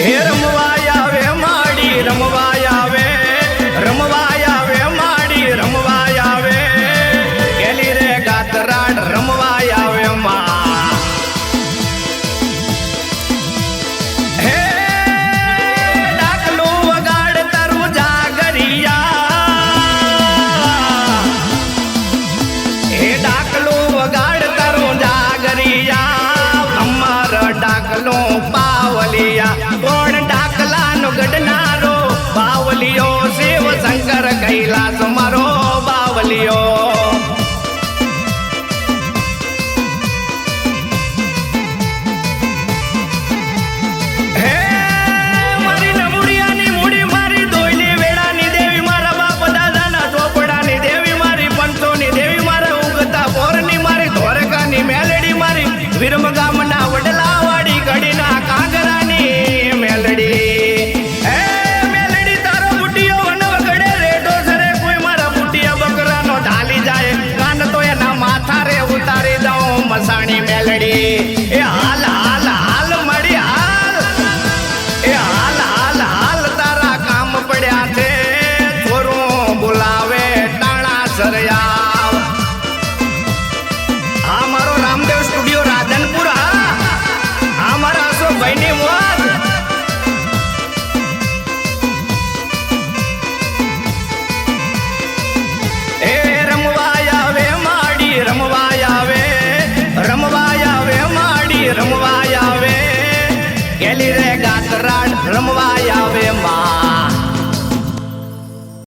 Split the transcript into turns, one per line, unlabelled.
હે રમવાય આવે માડી રમવાય આવે માડી રમવાય આવે કેલી રે ગાતરાડ રમવાય આવે માં હે ડાકલું વગાડ તારું જાગરિયા હે ડાકલું વગાડ તારું જાગરિયા અમાર ડાકલું પાવલિયા કોણ ડાકલાનો ગડનારો બાવલિયો શિવ શંકર કૈલાસ મારો બાવલિયો હે મારી નમુડિયાની મૂડી મારી દોયલી વેળાની દેવી મારા બાપ દાદાના ચોપડાની દેવી મારી પંચોની દેવી મારા ઉગતા પોરની મારી ધોરકાની મેલડી મારી વિરમ ગામના વડલા વાડી ઘડીના કાંગરાની મેલડી હે મેલડી તારો બુટિયો વનવગડે રેડો સરે કોઈ મારા બુટિયા બકરાનો ઢાલી જાય કાન તો એના માથા રે ઉતારી દઉં મસાણી મેલડી એ હાલ હાલ હાલ મળી હાલ એ હાલ હાલ હાલ તારા કામ પડ્યા છે છોરું બોલાવે ટાણા સરયા હા મારો રામદેવ સ્ટુડિયો રાધનપુર હા મારા અશોકભાઈની મોત એ રમવાય આવે માડી રમવાય આવે માડી રમવાય આવે કેલી રે ગાતરાડ રમવાય આવે માં